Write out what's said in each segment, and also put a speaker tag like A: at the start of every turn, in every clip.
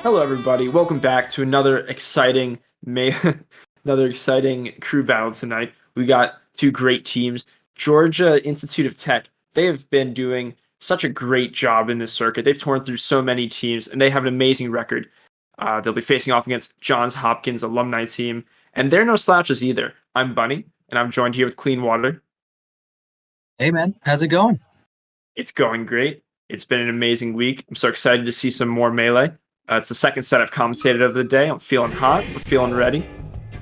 A: Hello, everybody. Welcome back to another exciting another exciting crew battle tonight. We got two great teams. Georgia Institute of Tech. They have been doing such a great job in this circuit. They've torn through so many teams, and they have an amazing record. They'll be facing off against Johns Hopkins alumni team, and they're no slouches either. I'm Bunny, and I'm joined here with Clean Water.
B: Hey, man. How's it going?
A: It's going great. It's been an amazing week. I'm so excited to see some more Melee. It's the second set I've commentated of the day. I'm feeling hot. I'm feeling ready.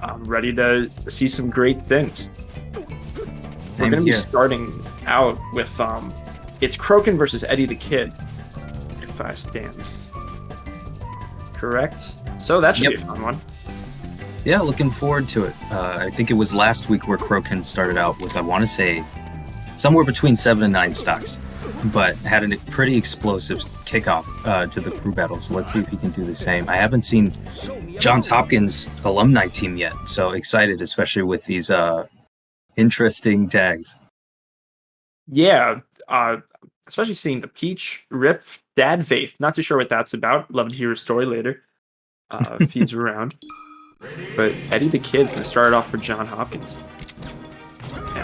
A: I'm ready to see some great things. We're going to be starting out with it's Kroken versus Eddie the Kid, if I stand correct. So that should be a fun one.
B: Yeah, looking forward to it. I think it was last week where Kroken started out with, I want to say, somewhere between 7 and 9 stocks, but had a pretty explosive kickoff to the crew battle. So let's see if he can do the same. I haven't seen Johns Hopkins alumni team yet, so excited, especially with these interesting tags.
A: Yeah, especially seeing the Peach, Rip, Dad Faith. Not too sure what that's about. Love to hear a story later if he's around. But Eddie the Kid's going to start it off for John Hopkins.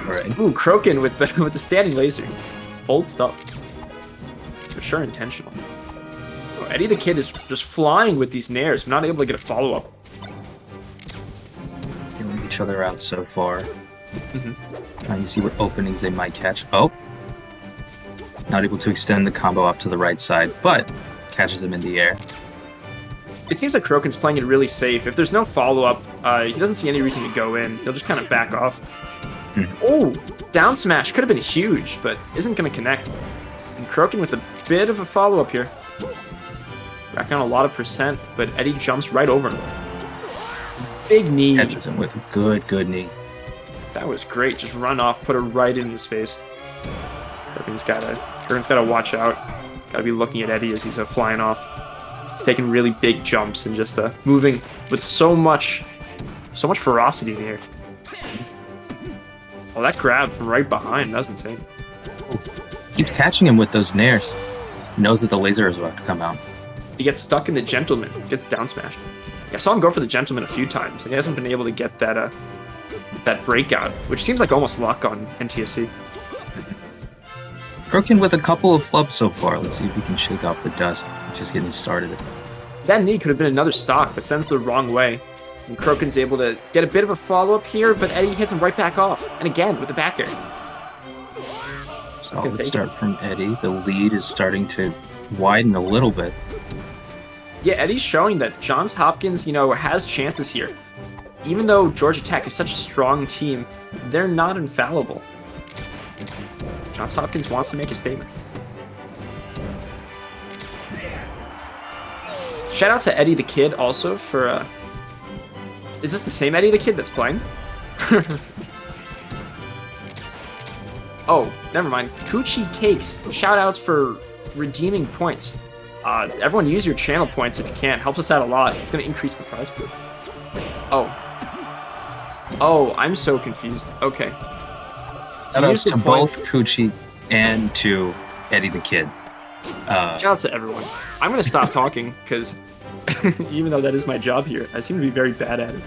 B: Right.
A: Ooh, Kroken with the standing laser. Bold stuff. For sure intentional. Oh, Eddie the Kid is just flying with these nairs. Not able to get a follow-up.
B: Killing each other out so far. Trying to see what openings they might catch. Oh! Not able to extend the combo off to the right side, but catches him in the air.
A: It seems like Kroken's playing it really safe. If there's no follow-up, he doesn't see any reason to go in. He'll just kind of back off. Oh, down smash could have been huge, but isn't going to connect. And Kroken with a bit of a follow-up here. Racking on a lot of percent, but Eddie jumps right over him. Big knee.
B: Catches him with a good knee.
A: That was great. Just run off, put it right in his face. Kroken's got to watch out. Got to be looking at Eddie as he's flying off. He's taking really big jumps and just moving with so much ferocity in the air. Oh, that grab from right behind, that was insane.
B: Keeps catching him with those nairs. Knows that the laser is about to come out.
A: He gets stuck in the gentleman, gets down smashed. Yeah, I saw him go for the gentleman a few times, and he hasn't been able to get that breakout, which seems like almost luck on NTSC.
B: Kroken with a couple of flubs so far. Let's see if we can shake off the dust. Just getting started.
A: That knee could have been another stock, but sends the wrong way. And Kroken's able to get a bit of a follow-up here, but Eddie hits him right back off. And again, with the back air.
B: Solid start from Eddie. The lead is starting to widen a little bit.
A: Yeah, Eddie's showing that Johns Hopkins, has chances here. Even though Georgia Tech is such a strong team, they're not infallible. Johns Hopkins wants to make a statement. Shout out to Eddie the Kid also for... Is this the same Eddie the Kid that's playing? Oh, never mind. Coochie Cakes. Shout outs for redeeming points. Everyone use your channel points if you can. Helps us out a lot. It's going to increase the prize pool. Oh, I'm so confused. Okay.
B: Shout outs to both Coochie and to Eddie the Kid.
A: Shout outs to everyone. I'm going to stop talking because even though that is my job here, I seem to be very bad at it.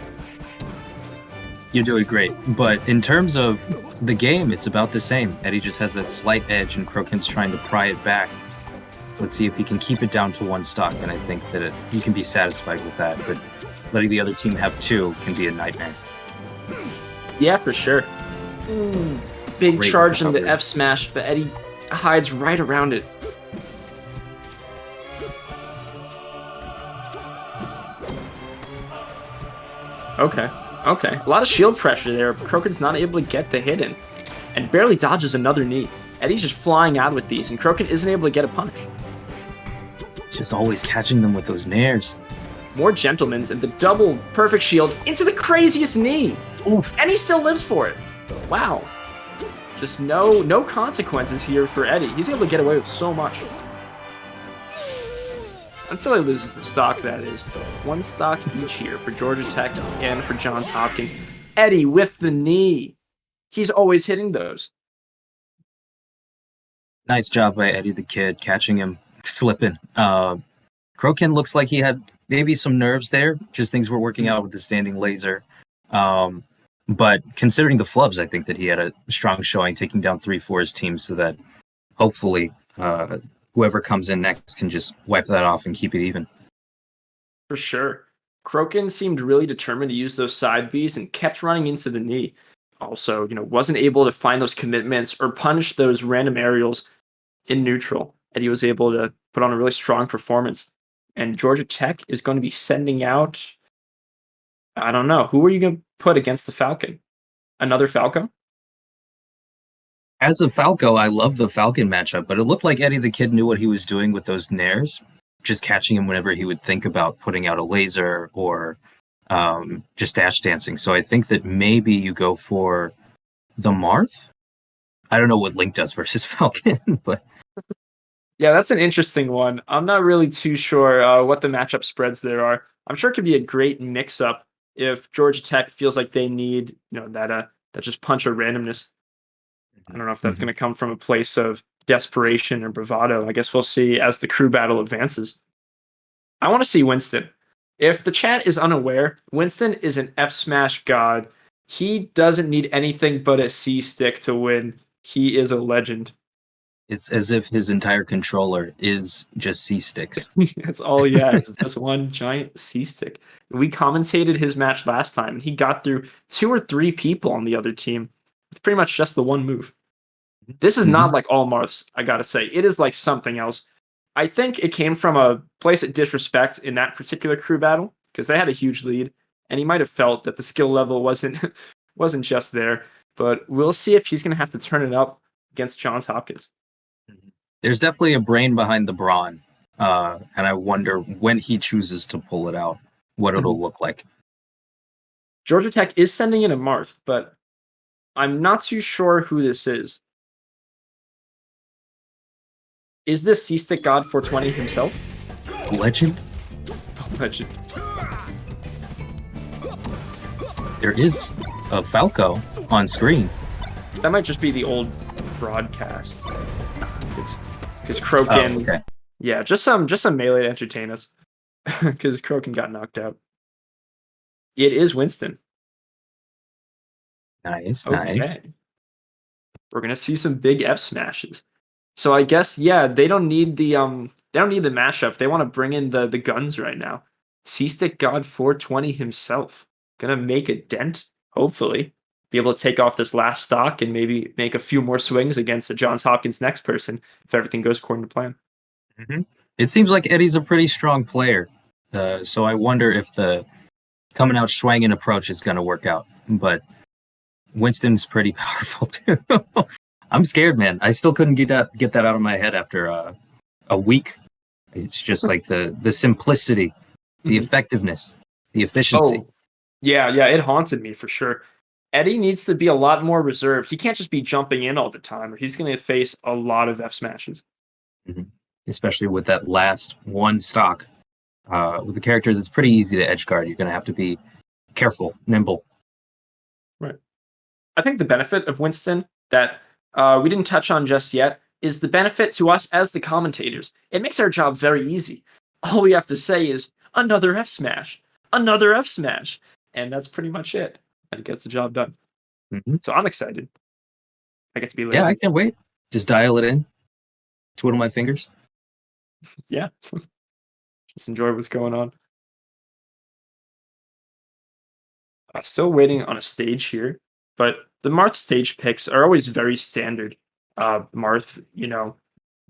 B: You're doing great. But in terms of the game, it's about the same. Eddie just has that slight edge, and Kroken's trying to pry it back. Let's see if he can keep it down to 1 stock, and I think that you can be satisfied with that. But letting the other team have 2 can be a nightmare.
A: Yeah, for sure. Big
B: Great
A: charge in the
B: recovery.
A: F smash, but Eddie hides right around it. Okay. A lot of shield pressure there. Kroken's not able to get the hit in. And barely dodges another knee. Eddie's just flying out with these, and Kroken isn't able to get a punish.
B: Just always catching them with those nairs.
A: More gentlemans, and the double perfect shield into the craziest knee.
B: Oof.
A: And he still lives for it. Wow. Just no consequences here for Eddie. He's able to get away with so much. Until he loses the stock, that is. 1 stock each here for Georgia Tech and for Johns Hopkins. Eddie with the knee. He's always hitting those.
B: Nice job by Eddie the Kid, catching him slipping. Kroken looks like he had maybe some nerves there. Just things were working out with the standing laser. Um, but considering the flubs, I think that he had a strong showing, taking down 3 for his team, so that hopefully whoever comes in next can just wipe that off and keep it even.
A: For sure. Kroken seemed really determined to use those side Bs and kept running into the knee. Also, wasn't able to find those commitments or punish those random aerials in neutral. And he was able to put on a really strong performance. And Georgia Tech is going to be sending out, I don't know, who are you going to put against the Falcon? Another Falco?
B: As a Falco, I love the Falcon matchup, but it looked like Eddie the Kid knew what he was doing with those nairs, just catching him whenever he would think about putting out a laser or just dash dancing. So I think that maybe you go for the Marth. I don't know what Link does versus Falcon, but
A: Yeah, that's an interesting one. I'm not really too sure what the matchup spreads there are. I'm sure it could be a great mix-up if Georgia Tech feels like they need, that just punch or randomness. I don't know if that's going to come from a place of desperation or bravado. I guess we'll see as the crew battle advances. I want to see Winston. If the chat is unaware, Winston is an F Smash god. He doesn't need anything but a C stick to win. He is a legend.
B: it's as if his entire controller is just C sticks.
A: That's all he has. It's just one giant C stick. We commentated his match last time, and he got through 2 or 3 people on the other team with pretty much just the one move. This is not like all Marths, I gotta say. It is like something else. I think it came from a place of disrespect in that particular crew battle because they had a huge lead, and he might have felt that the skill level wasn't wasn't just there. But we'll see if he's gonna have to turn it up against Johns Hopkins.
B: There's definitely a brain behind the brawn, and I wonder when he chooses to pull it out, what it'll look like.
A: Georgia Tech is sending in a Marth, but I'm not too sure who this is. Is this C-Stick God 420 himself?
B: Legend?
A: Legend.
B: There is a Falco on screen.
A: That might just be the old broadcast. Because Kroken,
B: okay.
A: yeah, just some melee to entertain us. Because Kroken got knocked out. It is Winston.
B: Nice.
A: We're gonna see some big F smashes. So I guess they don't need the mashup. They want to bring in the guns right now. C-Stick God 420 himself gonna make a dent. Hopefully, be able to take off this last stock and maybe make a few more swings against the Johns Hopkins next person if everything goes according to plan.
B: It seems like Eddie's a pretty strong player, so I wonder if the coming out swinging approach is going to work out. But Winston's pretty powerful too. I'm scared, man. I still couldn't get that out of my head after a week. It's just like the simplicity, the effectiveness, the efficiency.
A: Oh, yeah, it haunted me for sure. Eddie needs to be a lot more reserved. He can't just be jumping in all the time, or he's going to face a lot of F smashes.
B: Especially with that last one stock. With a character that's pretty easy to edge guard, you're going to have to be careful, nimble.
A: Right. I think the benefit of Winston that we didn't touch on just yet is the benefit to us as the commentators. It makes our job very easy. All we have to say is another F smash, and that's pretty much it. And it gets the job done. So I'm excited. I get to be lazy.
B: Yeah, I can't wait. Just dial it in. Twiddle my fingers.
A: Yeah. Just enjoy what's going on. Still waiting on a stage here, but the Marth stage picks are always very standard. Marth,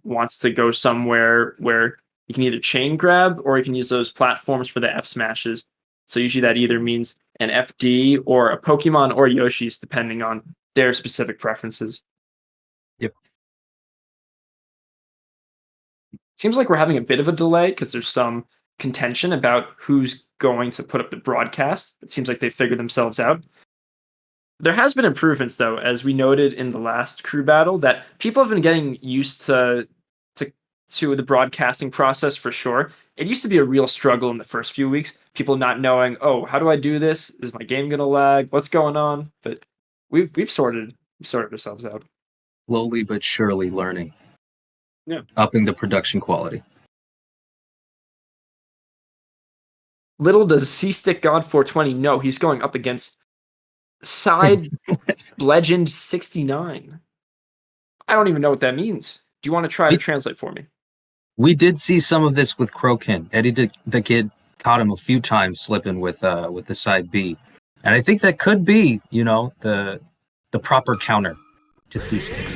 A: wants to go somewhere where you can either chain grab or you can use those platforms for the F smashes. So usually that either means an FD or a Pokemon or Yoshi's, depending on their specific preferences.
B: Yep.
A: Seems like we're having a bit of a delay because there's some contention about who's going to put up the broadcast. It seems like they figured themselves out. There has been improvements, though, as we noted in the last crew battle, that people have been getting used to the broadcasting process for sure. It used to be a real struggle in the first few weeks. People not knowing, oh, how do I do this? Is my game gonna lag? What's going on? But we've sorted ourselves out.
B: Slowly but surely learning.
A: Yeah.
B: Upping the production quality.
A: Little does C-Stick God 420 know he's going up against Side Legend 69. I don't even know what that means. Do you want to try to translate for me?
B: We did see some of this with Crokin. Eddie the Kid caught him a few times slipping with the side B, and I think that could be, the proper counter to C-Stick.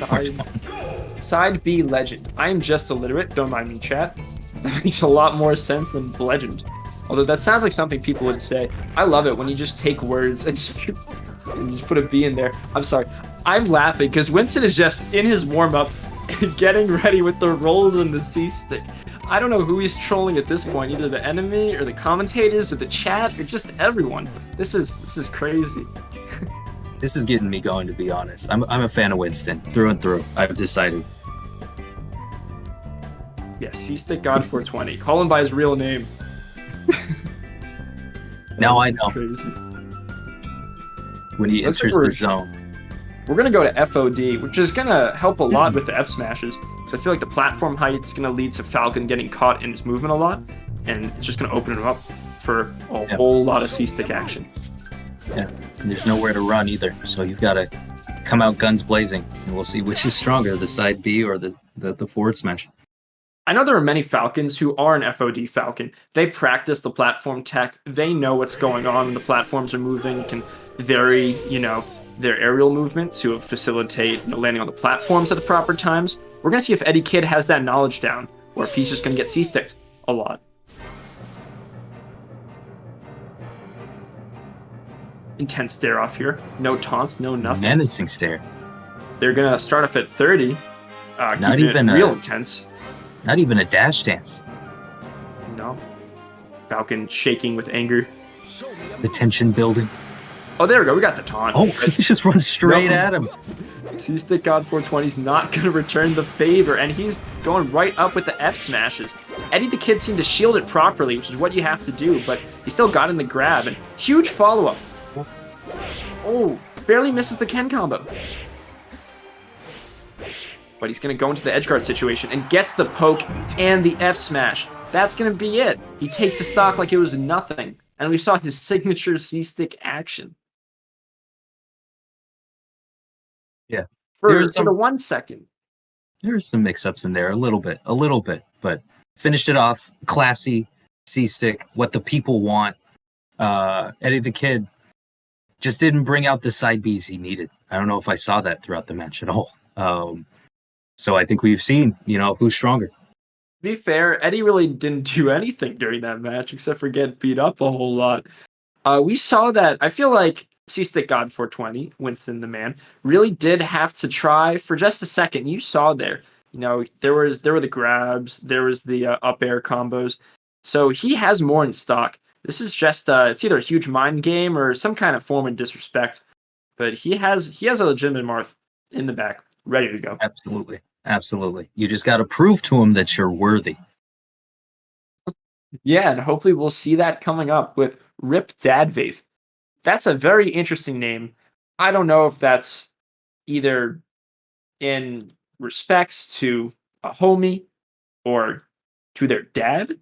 A: Side B Legend. I am just illiterate. Don't mind me, chat. That makes a lot more sense than Legend. Although that sounds like something people would say. I love it when you just take words and just put a B in there. I'm sorry. I'm laughing because Winston is just in his warm-up getting ready with the rolls and the C-Stick. I don't know who he's trolling at this point, either the enemy or the commentators or the chat or just everyone. This is crazy.
B: This is getting me going, to be honest. I'm a fan of Winston through and through. I've decided.
A: Yes, C-Stick God 420. Call him by his real name.
B: Now I know.
A: Crazy.
B: When he enters the zone.
A: We're going to go to FOD, which is going to help a lot with the F smashes. Because I feel like the platform height's going to lead to Falcon getting caught in his movement a lot. And it's just going to open him up for a whole lot of C-Stick action.
B: Yeah, and there's nowhere to run either. So you've got to come out guns blazing. And we'll see which is stronger, the side B or the forward smash.
A: I know there are many Falcons who are an FOD Falcon. They practice the platform tech. They know what's going on when the platforms are moving, can vary, their aerial movement to facilitate landing on the platforms at the proper times. We're going to see if Eddie Kid has that knowledge down, or if he's just going to get C-Sticked a lot. Intense stare off here. No taunts, no nothing.
B: Menacing stare.
A: They're going to start off at 30. Not even real intense.
B: Not even a dash dance.
A: No. Falcon shaking with anger.
B: The tension building.
A: Oh, there we go. We got the taunt.
B: Oh, he just runs straight at him.
A: C-Stick God 420 is not going to return the favor, and he's going right up with the F smashes. Eddie the Kid seemed to shield it properly, which is what you have to do, but he still got in the grab, and huge follow-up. Oh, barely misses the Ken combo. But he's going to go into the edge guard situation and gets the poke and the F smash. That's going to be it. He takes the stock like it was nothing. And we saw his signature C-Stick action.
B: Yeah.
A: For the 1 second.
B: There's some mix-ups in there, a little bit. But finished it off, classy, C-Stick, what the people want. Eddie the Kid just didn't bring out the side Bs he needed. I don't know if I saw that throughout the match at all. So I think we've seen, who's stronger. To
A: be fair, Eddie really didn't do anything during that match except for get beat up a whole lot. We saw that. I feel like C-Stick God 420, Winston the man, really did have to try for just a second. You saw there, there were the grabs, there was the up air combos. So he has more in stock. This is just it's either a huge mind game or some kind of form of disrespect. But he has a legitimate Marth in the back, ready to go.
B: Absolutely. You just got to prove to him that you're worthy.
A: Yeah, and hopefully we'll see that coming up with Rip Dadvaith. That's a very interesting name. I don't know if that's either in respects to a homie or to their dad,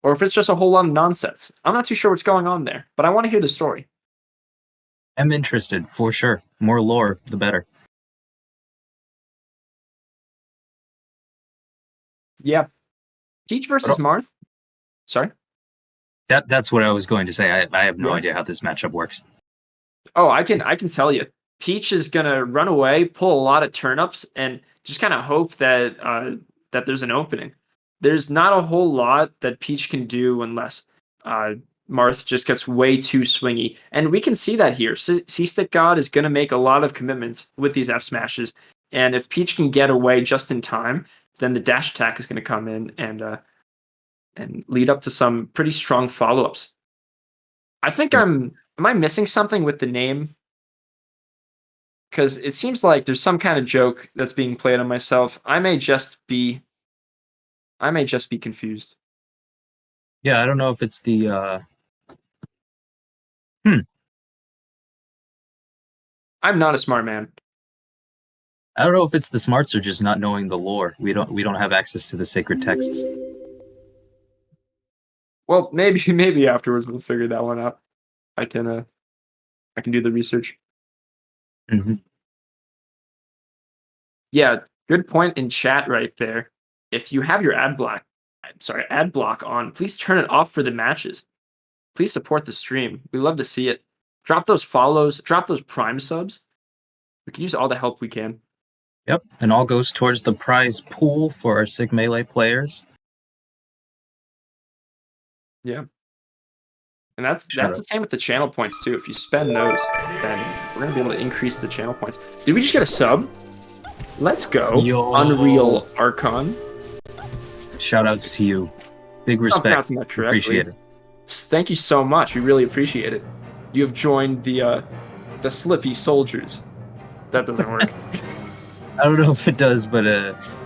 A: or if it's just a whole lot of nonsense. I'm not too sure what's going on there, but I want to hear the story.
B: I'm interested, for sure. More lore, the better.
A: Yeah. Peach versus Marth. Sorry?
B: That's what I was going to say. I have no idea how this matchup works.
A: Oh, I can tell you. Peach is gonna run away, pull a lot of turnips, and just kind of hope that that there's an opening. There's not a whole lot that Peach can do unless Marth just gets way too swingy. And we can see that here. C-Stick God is gonna make a lot of commitments with these F smashes. And if Peach can get away just in time, then the dash attack is gonna come in and lead up to some pretty strong follow-ups. I think am I missing something with the name? Because it seems like there's some kind of joke that's being played on myself. I may just be confused.
B: Yeah, I don't know if it's the
A: I'm not a smart man.
B: I don't know if it's the smarts or just not knowing the lore. We don't have access to the sacred texts.
A: Well, maybe afterwards we'll figure that one out. I can I can do the research.
B: Hmm.
A: Yeah, good point in chat right there. If you have your ad block on, please turn it off for the matches. Please support the stream. We love to see it. Drop those follows, drop those Prime subs. We can use all the help we can.
B: Yep, and all goes towards the prize pool for our Sig Melee players.
A: Yeah. And that's
B: Shout
A: the same with the channel points too. If you spend those, then we're gonna be able to increase the channel points. Did we just get a sub? Let's go.
B: Yo.
A: Unreal Archon.
B: Shout outs to you. Big respect.
A: pronouncing that correctly.
B: Appreciate it.
A: Thank you so much. We really appreciate it. You have joined the Slippy Soldiers. That doesn't work.
B: I don't know if it does, but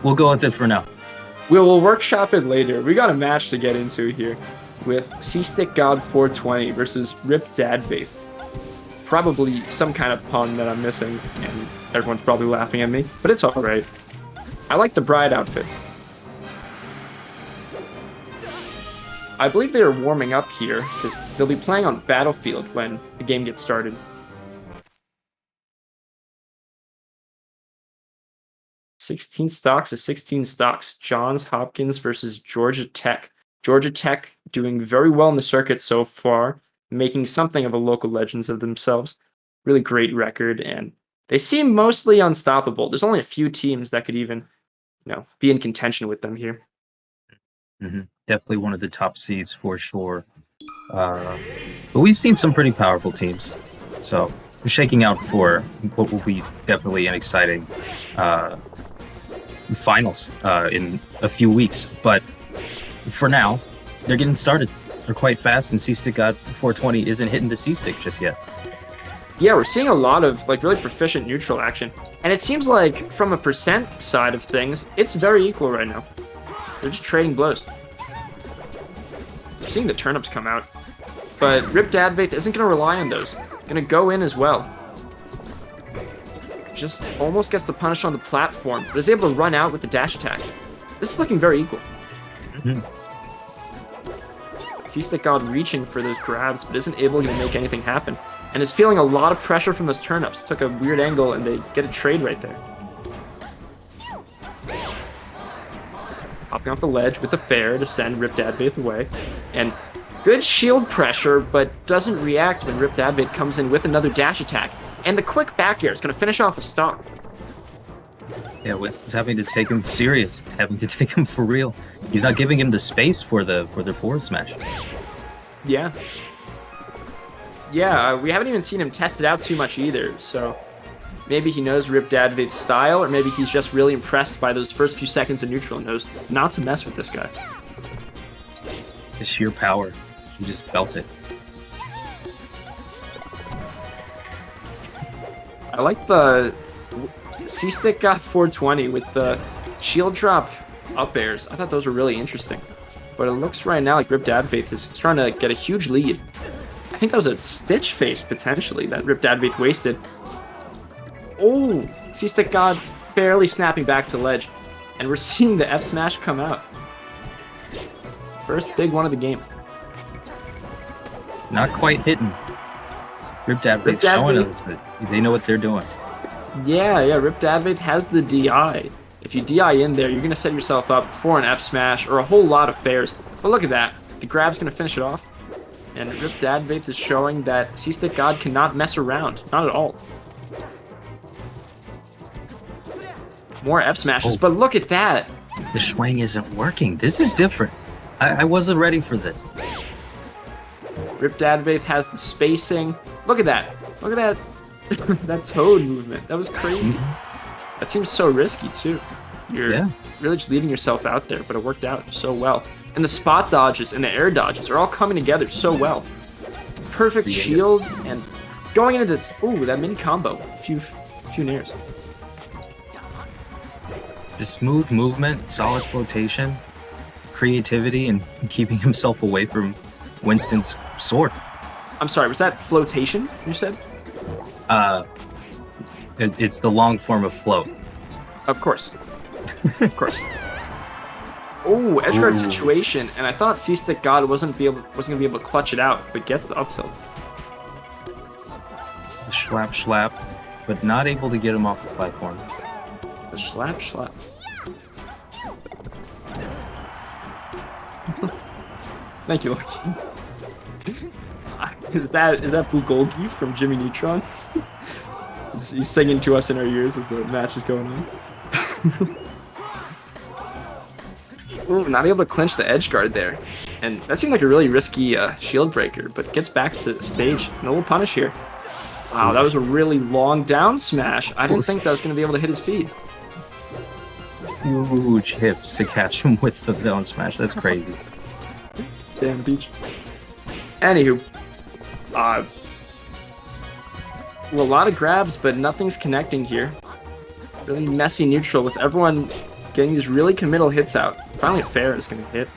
B: we'll go with it for now.
A: We'll workshop it later. We got a match to get into here with C-Stick God 420 versus Rip Dadfaith. Probably some kind of pun that I'm missing, and everyone's probably laughing at me, but it's alright. I like the bride outfit. I believe they are warming up here, because they'll be playing on Battlefield when the game gets started. $16 stocks is 16 stocks. Johns Hopkins versus Georgia Tech. Georgia Tech doing very well in the circuit so far, making something of a local legends of themselves. Really great record, and they seem mostly unstoppable. There's only a few teams that could even, be in contention with them here.
B: Mm-hmm. Definitely one of the top seeds for sure. But we've seen some pretty powerful teams, so we're shaking out for what will be definitely an exciting finals in a few weeks. But for now, they're getting started. They're quite fast, and C-Stick God 420 isn't hitting the C-Stick just yet.
A: Yeah, we're seeing a lot of really proficient neutral action, and it seems like from a percent side of things, it's very equal right now. They're just trading blows. We're seeing the turnips come out, but Rip Dadfaith isn't going to rely on those. Going to go in as well. Just almost gets the punish on the platform, but is able to run out with the dash attack. This is looking very equal.
B: Mm-hmm.
A: C-Stick God reaching for those grabs, but isn't able to make anything happen. And is feeling a lot of pressure from those turnips. Took a weird angle, and they get a trade right there. Hopping off the ledge with a fair to send Rip Dadfaith away. And good shield pressure, but doesn't react when Rip Dadfaith comes in with another dash attack. And the quick back air is going to finish off a stock.
B: Yeah, Winston's having to take him serious, having to take him for real. He's not giving him the space for their forward smash.
A: Yeah. Yeah, we haven't even seen him test it out too much either, so maybe he knows Rip Dadfaith's style, or maybe he's just really impressed by those first few seconds of neutral and knows not to mess with this guy.
B: The sheer power. You just felt it.
A: I like the C-Stick got 420 with the shield drop up airs. I thought those were really interesting. But it looks right now like Rip Dadfaith is trying to get a huge lead. I think that was a Stitch face, potentially, that Rip Dadfaith wasted. Oh, C-Stick God barely snapping back to ledge. And we're seeing the F-Smash come out. First big one of the game.
B: Not quite hitting. Rip Dadfaith showing us that they know what they're doing.
A: Yeah, Rip Dadfaith has the DI. If you DI in there, you're going to set yourself up for an F-Smash or a whole lot of fairs. But look at that. The grab's going to finish it off. And Rip Dadfaith is showing that C-Stick God cannot mess around. Not at all. More F-Smashes, but look at that.
B: The swing isn't working. This is different. I wasn't ready for this.
A: Rip Dadfaith has the spacing. Look at that. Look at that. That toad movement. That was crazy. Mm-hmm. That seems so risky, too. You're really just leaving yourself out there, but it worked out so well. And the spot dodges and the air dodges are all coming together so well. Perfect shield and going into this. Ooh, that mini combo. A few nairs.
B: The smooth movement, solid flotation, creativity, and keeping himself away from Winston's sword.
A: I'm sorry, was that flotation you said?
B: It's the long form of float.
A: Of course. Of course. Oh, edge guard
B: Ooh.
A: situation, and I thought C-Stick God wasn't gonna be able to clutch it out, but gets the up tilt.
B: Schlap, schlap, but not able to get him off the platform.
A: The slap, slap. Thank you, Lucky. Is that Bulgogi from Jimmy Neutron? He's singing to us in our ears as the match is going on. Ooh, not able to clinch the edge guard there. And that seemed like a really risky shield breaker, but gets back to stage. No little punish here. Wow, that was a really long down smash. I didn't think that was going to be able to hit his feet.
B: Huge hips to catch him with the down smash. That's crazy.
A: Damn, Beach. Anywho. Well, a lot of grabs, but nothing's connecting here. Really messy neutral with everyone getting these really committal hits out. Finally, a fair is going to hit.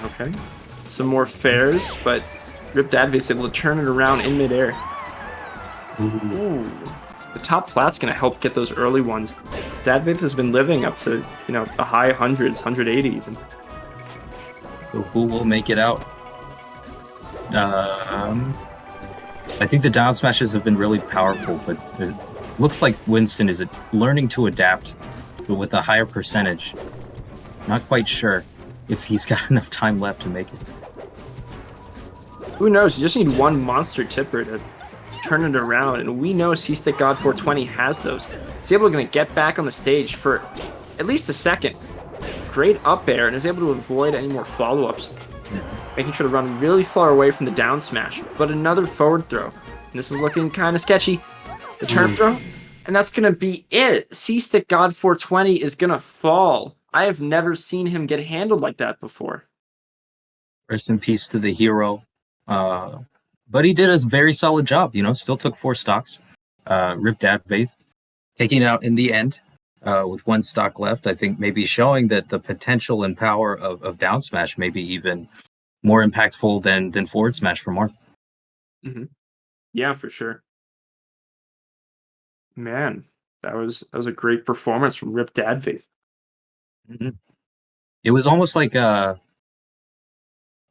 A: Okay. Some more fairs, but Rip Dadvate's able to turn it around in midair. Ooh. The top flat's going to help get those early ones. Dadvate has been living up to, the high hundreds, 180 even.
B: So who will make it out? I think the down smashes have been really powerful, but it looks like Winston is learning to adapt, but with a higher percentage. Not quite sure if he's got enough time left to make it.
A: Who knows? You just need one monster tipper to turn it around, and we know C-Stick God 420 has those. He's able to get back on the stage for at least a second. Great up air, and is able to avoid any more follow-ups. Making sure to run really far away from the down smash, but another forward throw. And this is looking kind of sketchy. The turn throw, and that's going to be it. C-Stick God 420 is going to fall. I have never seen him get handled like that before.
B: Rest in peace to the hero. But he did a very solid job, still took 4 stocks. Rip Dadvaith taking it out in the end with 1 stock left. I think maybe showing that the potential and power of down smash may be even more impactful than forward smash for Marth.
A: Mm-hmm. Yeah, for sure. Man, that was a great performance from Rip Dadvaith.
B: Mm-hmm. It was almost like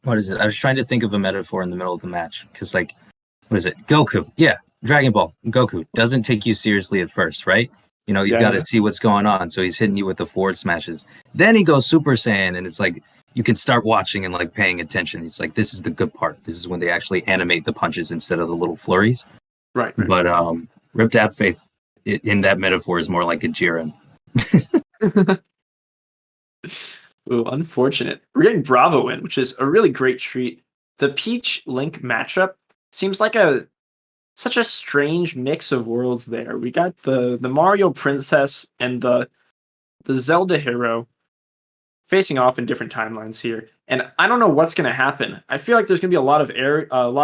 B: what is it? I was trying to think of a metaphor in the middle of the match because, what is it? Goku, yeah, Dragon Ball. Goku doesn't take you seriously at first, right? You've got to see what's going on. So he's hitting you with the forward smashes. Then he goes Super Saiyan, and it's like you can start watching and paying attention. It's like this is the good part. This is when they actually animate the punches instead of the little flurries.
A: Right.
B: But Rip Dadvaith in that metaphor is more like a Jiren.
A: Ooh, unfortunate. We're getting Bravo in, which is a really great treat. The Peach Link matchup seems like such a strange mix of worlds there. We got the Mario Princess and the Zelda hero facing off in different timelines here. And I don't know what's going to happen. I feel like there's going to be a lot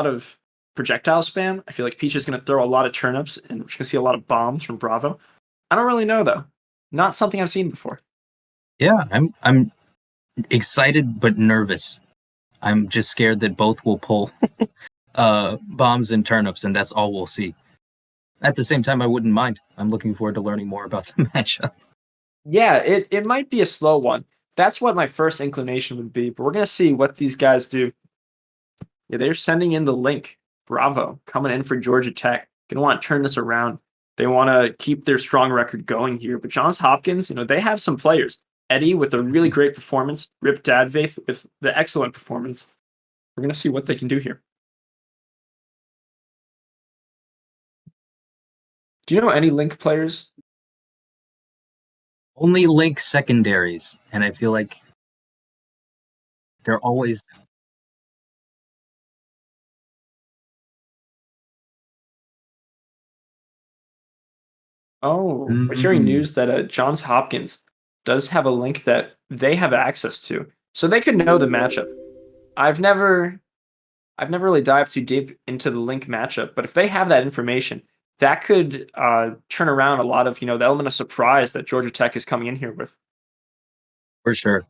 A: of projectile spam. I feel like Peach is going to throw a lot of turnips, and we're going to see a lot of bombs from Bravo. I don't really know, though. Not something I've seen before.
B: Yeah, I'm excited but nervous. I'm just scared that both will pull bombs and turnips, and that's all we'll see. At the same time, I wouldn't mind. I'm looking forward to learning more about the matchup.
A: Yeah, it might be a slow one. That's what my first inclination would be, but we're going to see what these guys do. Yeah, they're sending in the Link. Bravo, coming in for Georgia Tech. Going to want to turn this around. They want to keep their strong record going here. But Johns Hopkins, they have some players. Eddie with a really great performance. Rip Dadvaith with the excellent performance. We're going to see what they can do here. Do you know any Link players?
B: Only Link secondaries, and I feel like they're always...
A: Oh, we're hearing news that Johns Hopkins does have a Link that they have access to, so they could know the matchup. I've never really dived too deep into the Link matchup, but if they have that information, that could turn around a lot of the element of surprise that Georgia Tech is coming in here with.
B: For sure,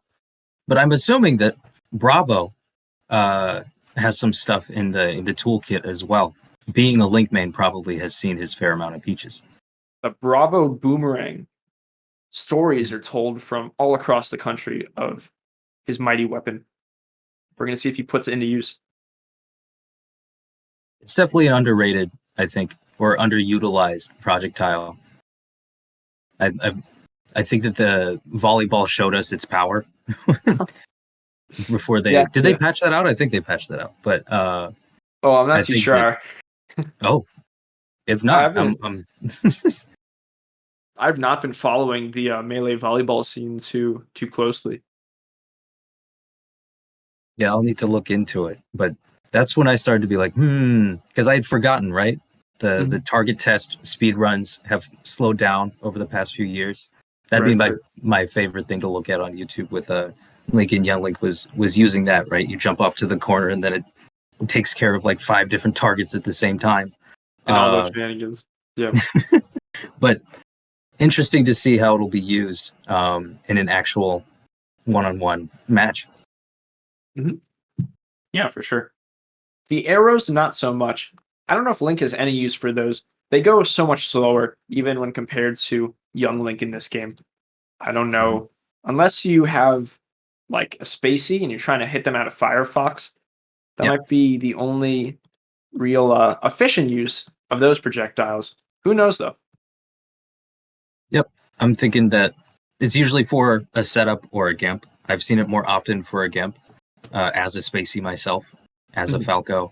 B: but I'm assuming that Bravo has some stuff in the toolkit as well. Being a Link main probably has seen his fair amount of Peaches.
A: A Bravo Boomerang. stories are told from all across the country of his mighty weapon. We're going to see if he puts it into use.
B: It's definitely an underrated, I think, or underutilized projectile. I think that the volleyball showed us its power before they did. They patch that out? I think they patched that out, but
A: I'm not too sure.
B: If not,
A: I've not been following the melee volleyball scene too closely.
B: Yeah, I'll need to look into it. But that's when I started to be like, because I had forgotten, right? The target test speed runs have slowed down over the past few years. That'd be my favorite thing to look at on YouTube with Link and Young Link was using that, right? You jump off to the corner and then it takes care of like 5 different targets at the same time.
A: And all those shenanigans. Yeah.
B: But interesting to see how it'll be used in an actual one-on-one match.
A: Mm-hmm. Yeah, for sure. The arrows, not so much. I don't know if Link has any use for those. They go so much slower, even when compared to Young Link in this game. I don't know. Unless you have like a Spacey and you're trying to hit them out of Firefox, that might be the only real efficient use of those projectiles. Who knows, though?
B: Yep. I'm thinking that it's usually for a setup or a Gimp. I've seen it more often for a Gimp. As a Spacey myself, as a Falco.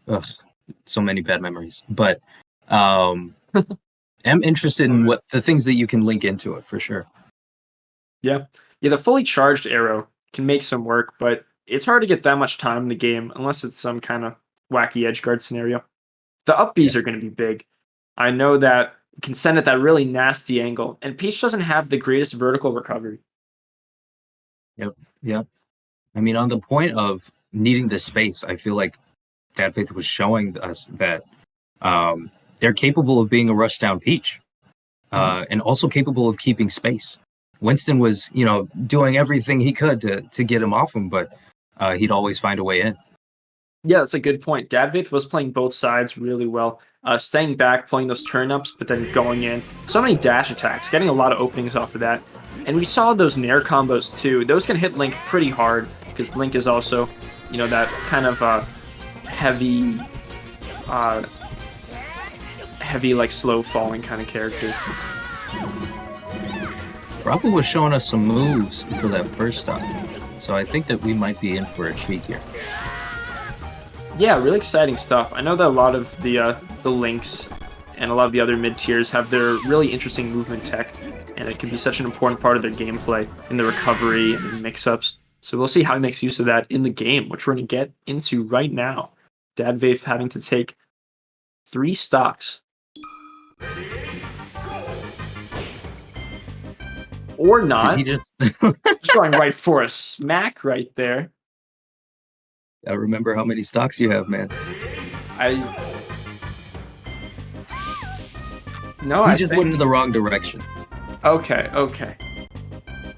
B: Ugh, so many bad memories. But I'm interested in what the things that you can link into it for sure.
A: Yeah, the fully charged arrow can make some work, but it's hard to get that much time in the game unless it's some kind of wacky edge guard scenario. The up Bs are going to be big. I know that you can send at that really nasty angle, and Peach doesn't have the greatest vertical recovery.
B: Yep. I mean, on the point of needing the space, I feel like Dad Faith was showing us that they're capable of being a rush down Peach, and also capable of keeping space. Winston was, doing everything he could to get him off him, but he'd always find a way in.
A: Yeah, that's a good point. Dad Faith was playing both sides really well, staying back, playing those turn-ups, but then going in. So many dash attacks, getting a lot of openings off of that. And we saw those Nair combos too. Those can hit Link pretty hard, because Link is also, that kind of heavy, like slow falling kind of character.
B: Bravo was showing us some moves for that first stop, so I think that we might be in for a treat here.
A: Yeah, really exciting stuff. I know that a lot of the Links and a lot of the other mid tiers have their really interesting movement tech, and it can be such an important part of their gameplay in the recovery and mix-ups. So we'll see how he makes use of that in the game, which we're going to get into right now. Dad Vaith having to take 3 stocks. Or not.
B: He just
A: going right for a smack right there.
B: I remember how many stocks you have, man.
A: He
B: just went in the wrong direction.
A: Okay.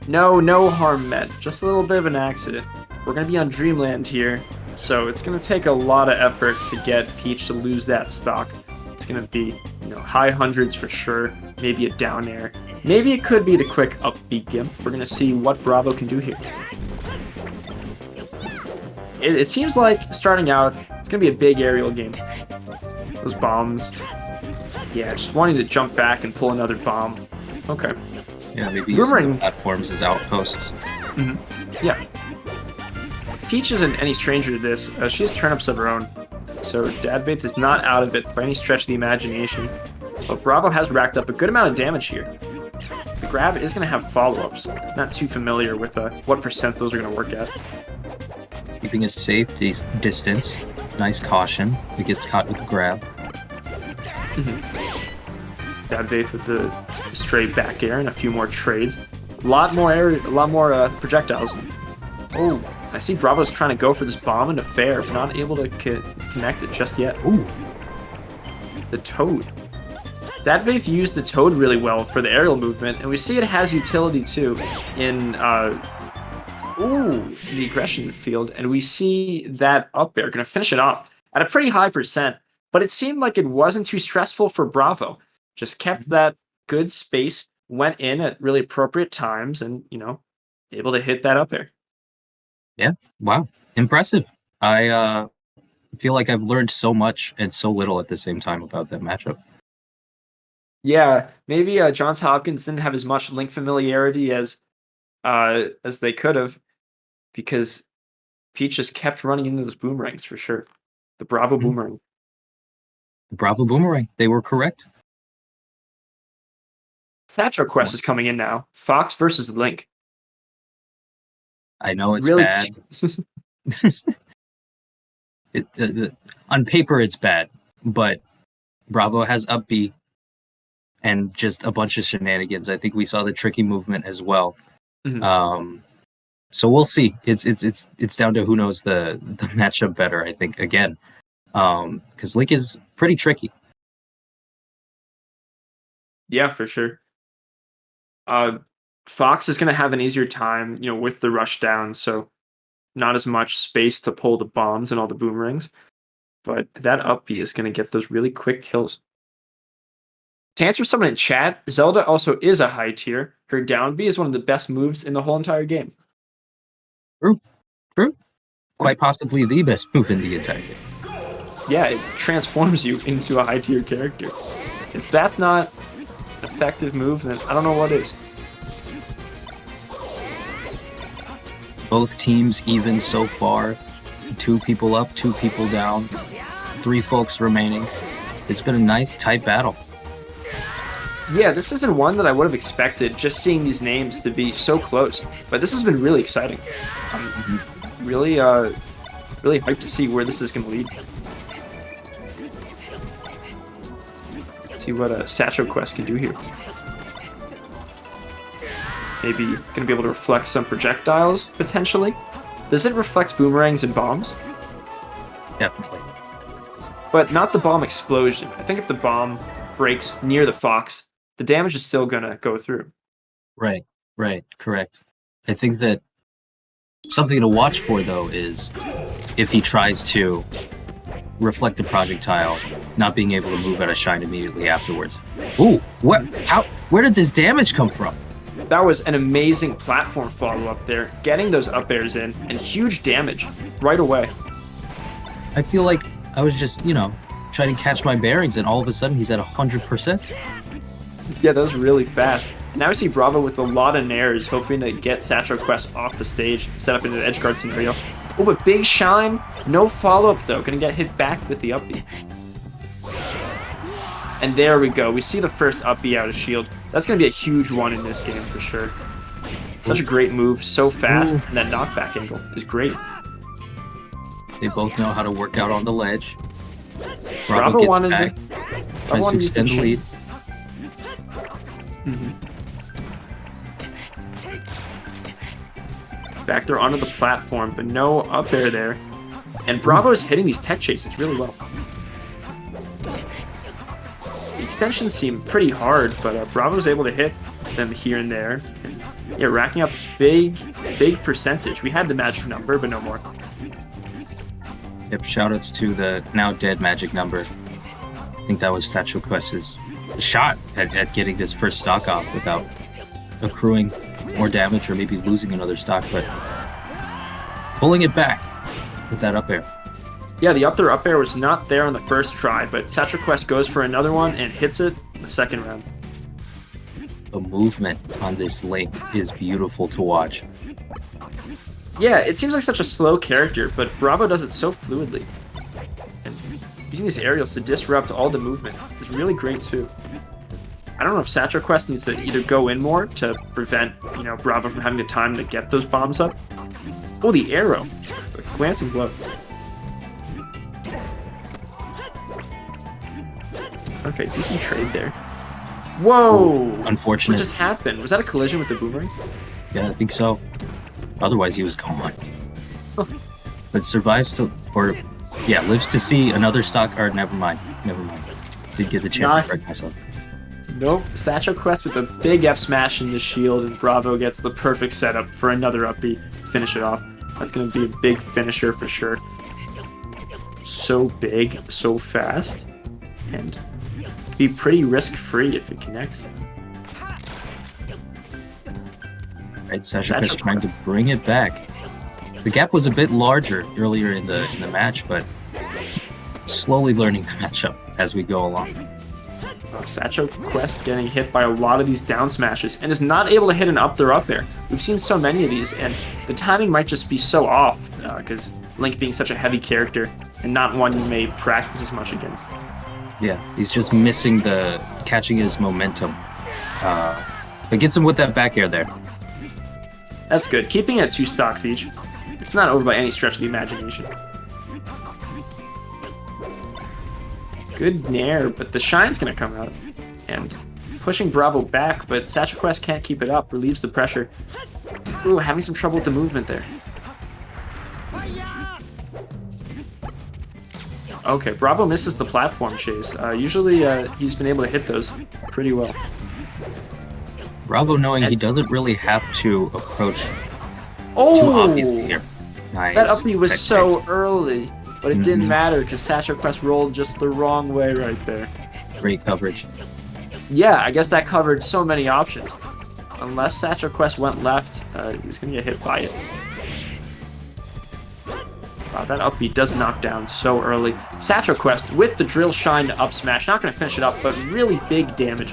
A: No harm meant. Just a little bit of an accident. We're going to be on Dreamland here, so it's going to take a lot of effort to get Peach to lose that stock. It's going to be, high hundreds for sure, maybe a down air. Maybe it could be the quick up B Gimp. We're going to see what Bravo can do here. It seems like, starting out, it's going to be a big aerial game. Those bombs. Yeah, just wanting to jump back and pull another bomb. Okay.
B: Yeah, maybe using platforms as outposts.
A: Yeah. Peach isn't any stranger to this. She has turnips of her own. So Dad Vaith is not out of it by any stretch of the imagination. But Bravo has racked up a good amount of damage here. The grab is going to have follow-ups. Not too familiar with what percent those are going to work at.
B: Keeping a safe distance. Nice caution. He gets caught with the grab.
A: Dad Vaith with the straight back air and a few more trades. A lot more projectiles. Oh, I see Bravo's trying to go for this bomb into fair, but not able to connect it just yet. Ooh, the Toad. Dad Vaith used the Toad really well for the aerial movement, and we see it has utility too in the aggression field, and we see that up air going to finish it off at a pretty high percent, but it seemed like it wasn't too stressful for Bravo. Just kept that good space, went in at really appropriate times and, able to hit that up air.
B: Yeah. Wow. Impressive. I feel like I've learned so much and so little at the same time about that matchup.
A: Yeah, maybe Johns Hopkins didn't have as much Link familiarity as they could have because Peach just kept running into those boomerangs for sure. The Bravo
B: Mhm.
A: boomerang.
B: Bravo Boomerang. They were correct.
A: Satchel Quest is coming in now. Fox versus Link.
B: I know it's
A: Really,
B: bad. On paper, it's bad, but Bravo has up B and just a bunch of shenanigans. I think we saw the tricky movement as well.
A: Mhm.
B: So we'll see. It's down to who knows the matchup better. I think again, because Link is pretty tricky.
A: Yeah, for sure. Fox is going to have an easier time, with the rush down, so not as much space to pull the bombs and all the boomerangs. But that up B is going to get those really quick kills. To answer someone in chat, Zelda also is a high tier. Her down B is one of the best moves in the whole entire game.
B: True. Quite possibly the best move in the entire game.
A: Yeah, it transforms you into a high tier character. If that's not an effective move, then I don't know what is.
B: Both teams even so far. 2 people up, 2 people down, 3 folks remaining. It's been a nice, tight battle.
A: Yeah, this isn't one that I would have expected, just seeing these names to be so close. But this has been really exciting. I'm really hyped to see where this is going to lead. See what Satchel Quest can do here. Maybe going to be able to reflect some projectiles, potentially. Does it reflect boomerangs and bombs?
B: Definitely.
A: But not the bomb explosion. I think if the bomb breaks near the Fox, the damage is still going to go through.
B: Right, correct. I think that something to watch for, though, is if he tries to reflect the projectile, not being able to move out of shine immediately afterwards. Ooh, what? How? Where did this damage come from?
A: That was an amazing platform follow-up there, getting those up airs in, and huge damage right away.
B: I feel like I was just, trying to catch my bearings, and all of a sudden he's at 100%.
A: Yeah, that was really fast. And now we see Bravo with a lot of nairs, hoping to get Satchel Quest off the stage, set up in an edge guard scenario. Oh, but big shine, no follow-up though, gonna get hit back with the up B. And there we go, we see the first up B out of shield. That's gonna be a huge one in this game for sure. Such a great move, so fast, and that knockback angle is great.
B: They both know how to work out on the ledge.
A: Bravo
B: gets
A: wanted
B: back, tries to extend the lead.
A: Back there onto the platform, but no up air there. And Bravo is hitting these tech chases really well. The extensions seem pretty hard, but Bravo's able to hit them here and there. And, yeah, racking up big percentage. We had the magic number, but no more.
B: Yep, shoutouts to the now dead magic number. I think that was Satchel Quest's shot at getting this first stock off without accruing more damage or maybe losing another stock, but pulling it back with that up air.
A: Yeah, the up air was not there on the first try, but Satchel Quest goes for another one and hits it in the second round.
B: The movement on this Link is beautiful to watch.
A: Yeah, it seems like such a slow character, but Bravo does it so fluidly. And using these aerials to disrupt all the movement is really great too. I don't know if Satchel Quest needs to either go in more to prevent, Bravo from having the time to get those bombs up. Oh, the arrow. The glancing blow. Okay, decent trade there. Whoa!
B: Unfortunate.
A: What just happened? Was that a collision with the boomerang?
B: Yeah, I think so. Otherwise, he was gone. But survives to, lives to see another stock. Or never mind. Did get the chance to correct myself.
A: Nope. Satchel Quest with a big F smash in the shield, and Bravo gets the perfect setup for another up B. Finish it off. That's going to be a big finisher for sure. So big, so fast, and be pretty risk-free if it connects.
B: Right, Sasha trying to bring it back. The gap was a bit larger earlier in the match, but slowly learning the matchup as we go along.
A: Satchel Quest getting hit by a lot of these down smashes and is not able to hit an up there. We've seen so many of these, and the timing might just be so off because Link being such a heavy character and not one you may practice as much against.
B: Yeah, he's just missing catching his momentum. But gets him with that back air there.
A: That's good. Keeping it at 2 stocks each. It's not over by any stretch of the imagination. Good nair, but the shine's going to come out. And pushing Bravo back, but Satchel Quest can't keep it up. Relieves the pressure. Ooh, having some trouble with the movement there. Okay, Bravo misses the platform chase. Usually he's been able to hit those pretty well.
B: Bravo knowing he doesn't really have to approach
A: too
B: obviously here. Nice.
A: That up B was so early, but it didn't matter because Satchel Quest rolled just the wrong way right there.
B: Great coverage.
A: Yeah, I guess that covered so many options. Unless Satchel Quest went left, he was going to get hit by it. Wow, that up B does knock down so early. Satchel Quest with the drill shine to up smash. Not going to finish it up, but really big damage.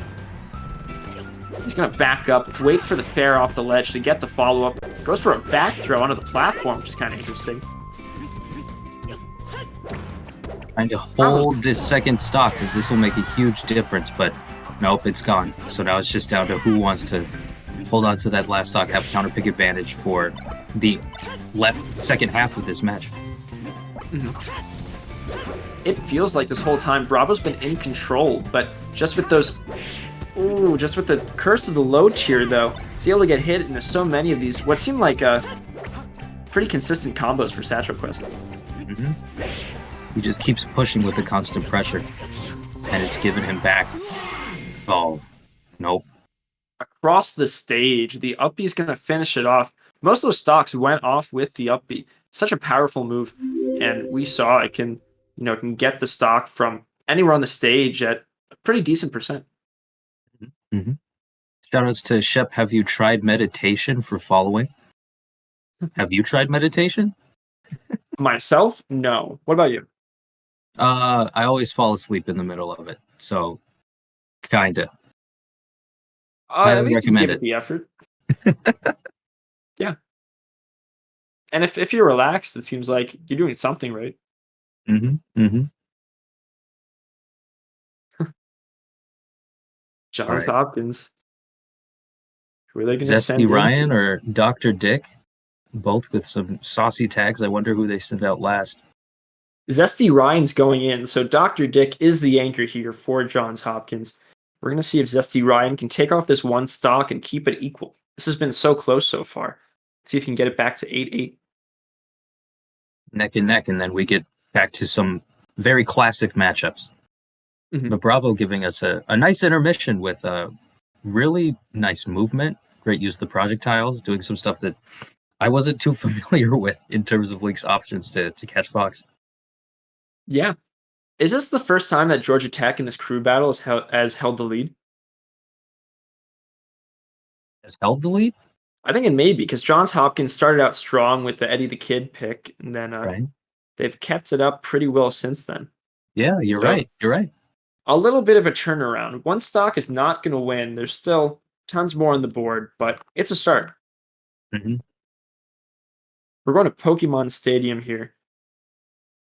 A: He's going to back up, wait for the fair off the ledge to get the follow-up. Goes for a back throw onto the platform, which is kind of interesting.
B: Trying to hold this second stock because this will make a huge difference, but nope, it's gone. So now it's just down to who wants to hold on to that last stock, have counter pick advantage for the second half of this match.
A: It feels like this whole time Bravo's been in control, but just with those... Ooh, just with the curse of the low tier, though, he's able to get hit into so many of these, what seem like pretty consistent combos for Satchel Quest.
B: He just keeps pushing with the constant pressure, and it's giving him back. Oh, nope.
A: Across the stage, the up B is going to finish it off. Most of those stocks went off with the up B. Such a powerful move, and we saw it can get the stock from anywhere on the stage at a pretty decent percent.
B: Shoutouts to Shep. Have you tried meditation for following? Have you tried meditation?
A: Myself? No. What about you?
B: I always fall asleep in the middle of it, so kinda.
A: At least you give it the effort. Yeah. And if you're relaxed, it seems like you're doing something right. Johns Hopkins. Who are they going to send
B: Zesty Ryan or Dr. Dick? Both with some saucy tags. I wonder who they send out last.
A: Zesty Ryan's going in, so Dr. Dick is the anchor here for Johns Hopkins. We're going to see if Zesty Ryan can take off this one stock and keep it equal. This has been so close so far. Let's see if he can get it back to 8-8.
B: Neck and neck, and then we get back to some very classic matchups. But Bravo giving us a nice intermission with a really nice movement. Great use of the projectiles, doing some stuff that I wasn't too familiar with in terms of Link's options to catch Fox.
A: Yeah. Is this the first time that Georgia Tech in this crew battle has held the lead?
B: Has held the lead?
A: I think it may be, because Johns Hopkins started out strong with the Eddie the Kid pick, and then they've kept it up pretty well since then.
B: Yeah, you're right. You're right.
A: A little bit of a turnaround. One stock is not going to win. There's still tons more on the board, but it's a start. We're going to Pokemon Stadium here.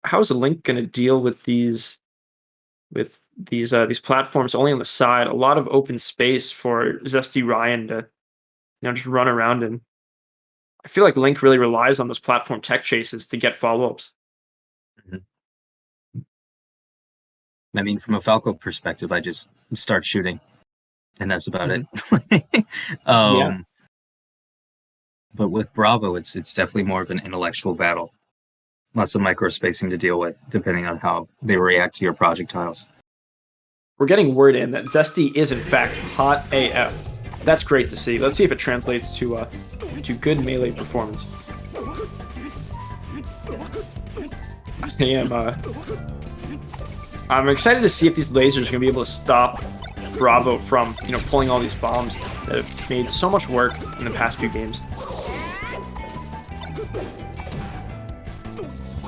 A: How's Link going to deal with these platforms only on the side? A lot of open space for Zesty Ryan to just run around in. I feel like Link really relies on those platform tech chases to get follow-ups.
B: I mean, from a Falco perspective, I just start shooting, and that's about it. But with Bravo, it's definitely more of an intellectual battle. Lots of micro spacing to deal with, depending on how they react to your projectiles.
A: We're getting word in that Zesty is, in fact, hot AF. That's great to see. Let's see if it translates to good melee performance. I'm excited to see if these lasers are going to be able to stop Bravo from, pulling all these bombs that have made so much work in the past few games.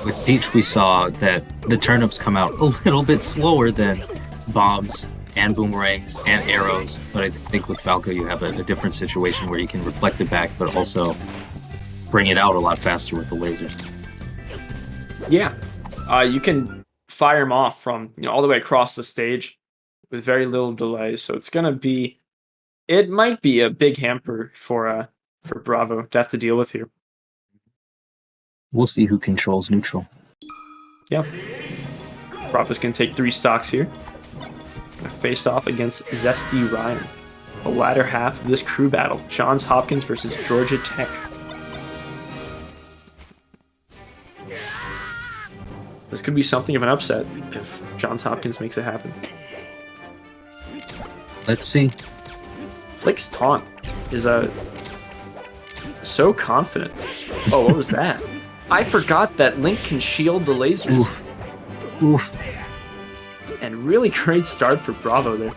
B: With Peach, we saw that the turnips come out a little bit slower than bombs and boomerangs and arrows, but I think with Falco you have a different situation where you can reflect it back, but also bring it out a lot faster with the lasers.
A: Yeah, you can fire them off from all the way across the stage with very little delay, so it might be a big hamper for Bravo to have to deal with here.
B: We'll see who controls neutral.
A: Yeah. Bravo's going to take 3 stocks here. It's going to face off against Zesty Ryan. The latter half of this crew battle. Johns Hopkins versus Georgia Tech. This could be something of an upset if Johns Hopkins makes it happen.
B: Let's see.
A: Flick's taunt is so confident. Oh, what was that? I forgot that Link can shield the lasers.
B: Oof. Oof.
A: And really great start for Bravo there.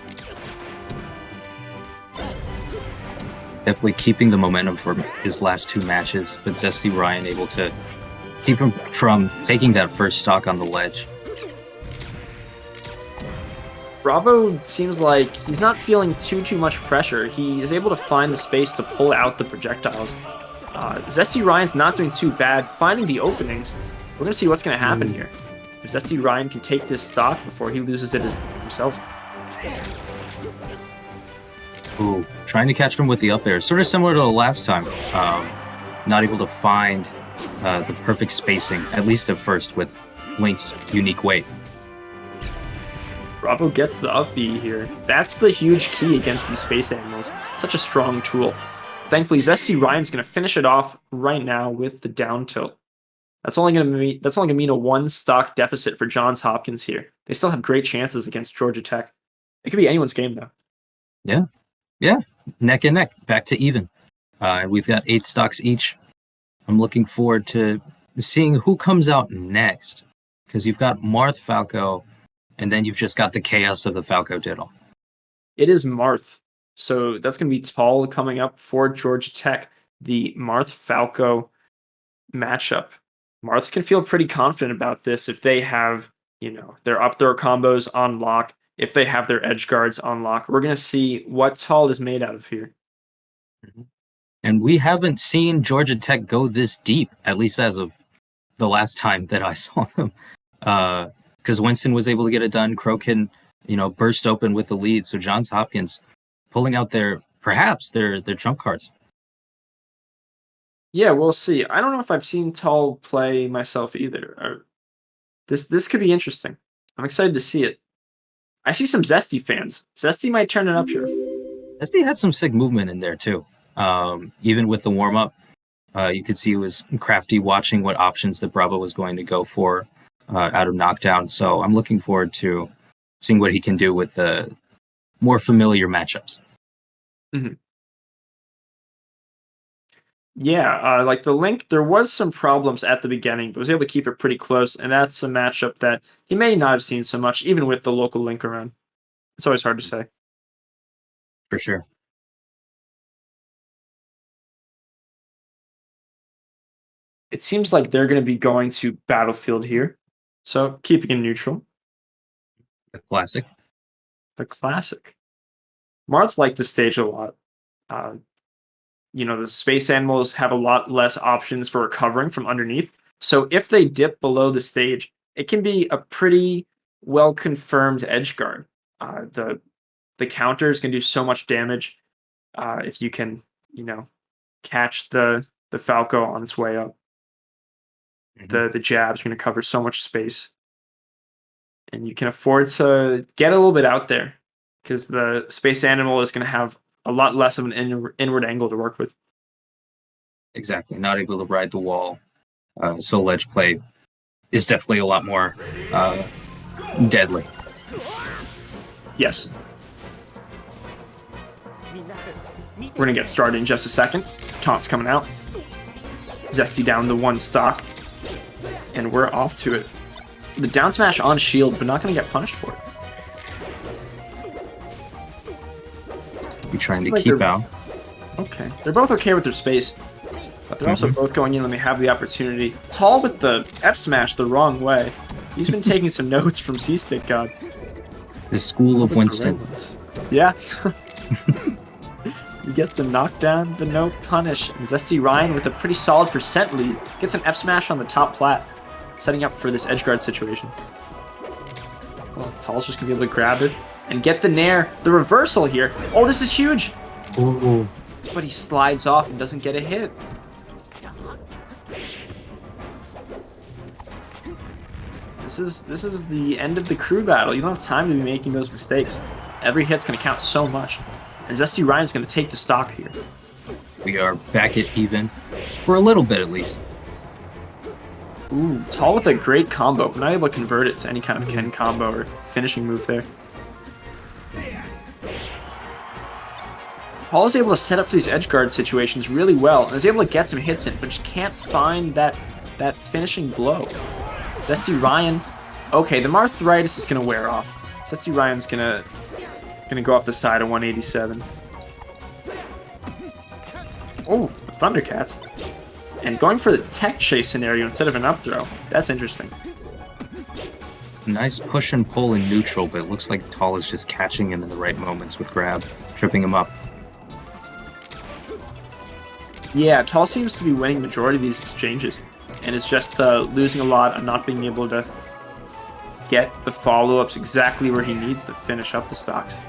B: Definitely keeping the momentum for his last 2 matches, but Zesty Ryan able to keep him from taking that first stock on the ledge.
A: Bravo seems like he's not feeling too much pressure. He is able to find the space to pull out the projectiles. Zesty Ryan's not doing too bad, finding the openings. We're going to see what's going to happen here. If Zesty Ryan can take this stock before he loses it himself.
B: Ooh, trying to catch him with the up air. Sort of similar to the last time. Not able to find the perfect spacing, at least at first, with Link's unique weight.
A: Bravo gets the up B here. That's the huge key against these space animals. Such a strong tool. Thankfully, Zesty Ryan's going to finish it off right now with the down tilt. That's only going to mean a 1 stock deficit for Johns Hopkins here. They still have great chances against Georgia Tech. It could be anyone's game, though.
B: Yeah. Neck and neck. Back to even. We've got 8 stocks each. I'm looking forward to seeing who comes out next, because you've got Marth Falco, and then you've just got the chaos of the Falco Diddle.
A: It is Marth. So that's going to be tall coming up for Georgia Tech, the Marth Falco matchup. Marth's can feel pretty confident about this if they have, their up throw combos on lock, if they have their edge guards on lock. We're going to see what Tall is made out of here.
B: And we haven't seen Georgia Tech go this deep, at least as of the last time that I saw them. Because Winston was able to get it done. Crow can, burst open with the lead. So Johns Hopkins pulling out perhaps their trump cards.
A: Yeah, we'll see. I don't know if I've seen Tall play myself either. This could be interesting. I'm excited to see it. I see some Zesty fans. Zesty might turn it up here.
B: Zesty had some sick movement in there too. Even with the warm-up, you could see he was crafty watching what options that Bravo was going to go for out of knockdown. So I'm looking forward to seeing what he can do with the more familiar matchups.
A: Mm-hmm. Yeah, like the Link, there was some problems at the beginning, but was able to keep it pretty close, and that's a matchup that he may not have seen so much, even with the local Link around. It's always hard to say.
B: For sure.
A: It seems like they're going to be going to Battlefield here, so keeping it neutral.
B: The classic.
A: The classic. Marth's like this stage a lot. The space animals have a lot less options for recovering from underneath. So if they dip below the stage, it can be a pretty well-confirmed edge guard. The counters can do so much damage if you can, catch the Falco on its way up. Mm-hmm. The jabs are going to cover so much space. And you can afford to get a little bit out there because the space animal is going to have a lot less of an inward angle to work with.
B: Exactly. Not able to ride the wall. So ledge play is definitely a lot more deadly.
A: Yes. We're going to get started in just a second. Taunt's coming out. Zesty down to 1 stock. And we're off to it. The down smash on shield, but not going to get punished for it.
B: trying to
A: Seems like
B: keep
A: they're-
B: out.
A: Okay. They're both okay with their space, but they're also both going in when they have the opportunity. Tall with the F smash the wrong way. He's been taking some notes from C-Stick God.
B: The School of Winston.
A: Yeah. He gets the knockdown, but no punish. And Zesty Ryan with a pretty solid percent lead gets an F smash on the top plat, setting up for this edge guard situation. Well, Tall's just gonna be able to grab it and get the nair. The reversal here. Oh, this is huge!
B: Ooh.
A: But he slides off and doesn't get a hit. This is the end of the crew battle. You don't have time to be making those mistakes. Every hit's gonna count so much. And Zesty Ryan's gonna take the stock here.
B: We are back at even. For a little bit, at least.
A: Ooh, Tall with a great combo, but not able to convert it to any kind of Ken combo or finishing move there. Tall is able to set up for these edge guard situations really well, and is able to get some hits in, but just can't find that finishing blow. Zesty Ryan, okay, the Marthritis is gonna wear off. Zesty Ryan's gonna go off the side of 187. Oh, the Thundercats. And going for the tech chase scenario instead of an up throw. That's interesting.
B: Nice push and pull in neutral, but it looks like Tall is just catching him in the right moments with grab, tripping him up.
A: Yeah, Tall seems to be winning majority of these exchanges, and is just losing a lot and not being able to get the follow-ups exactly where he needs to finish up the stocks.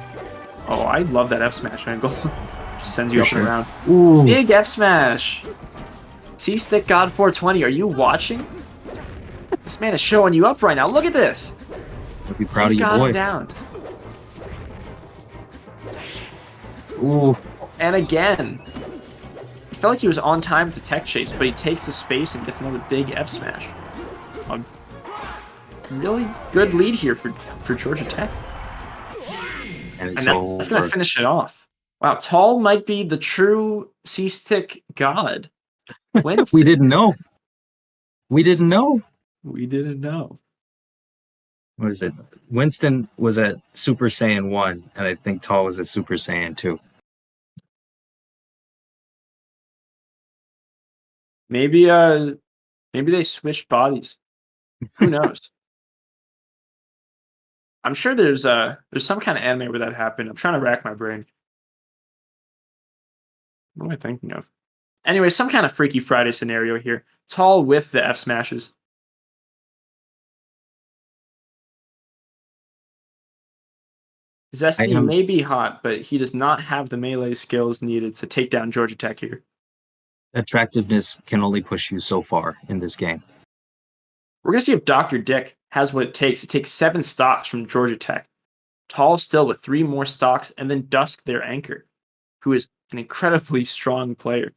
A: Oh, I love that F smash angle. Just sends you up and around.
B: Ooh.
A: Big F smash! C-Stick God 420, are you watching? This man is showing you up right now. Look at this!
B: I'll be proud
A: He's
B: of you,
A: got
B: boy.
A: him down.
B: Ooh.
A: And again. He felt like he was on time with the tech chase, but he takes the space and gets another big F smash. A really good lead here for Georgia Tech.
B: And it's
A: And that's going to finish it off. Wow, Tall might be the true C-Stick God.
B: We didn't know. We didn't know.
A: We didn't know.
B: What is it? Winston was at Super Saiyan 1, and I think Tall was at Super Saiyan 2.
A: Maybe they switched bodies. Who knows? I'm sure there's some kind of anime where that happened. I'm trying to rack my brain. What am I thinking of? Anyway, some kind of Freaky Friday scenario here. Tall with the F smashes. Zesty may be hot, but he does not have the melee skills needed to take down Georgia Tech here.
B: Attractiveness can only push you so far in this game.
A: We're going to see if Dr. Dick has what it takes. It takes 7 stocks from Georgia Tech. Tall still with 3 more stocks, and then Dusk, their anchor, who is an incredibly strong player.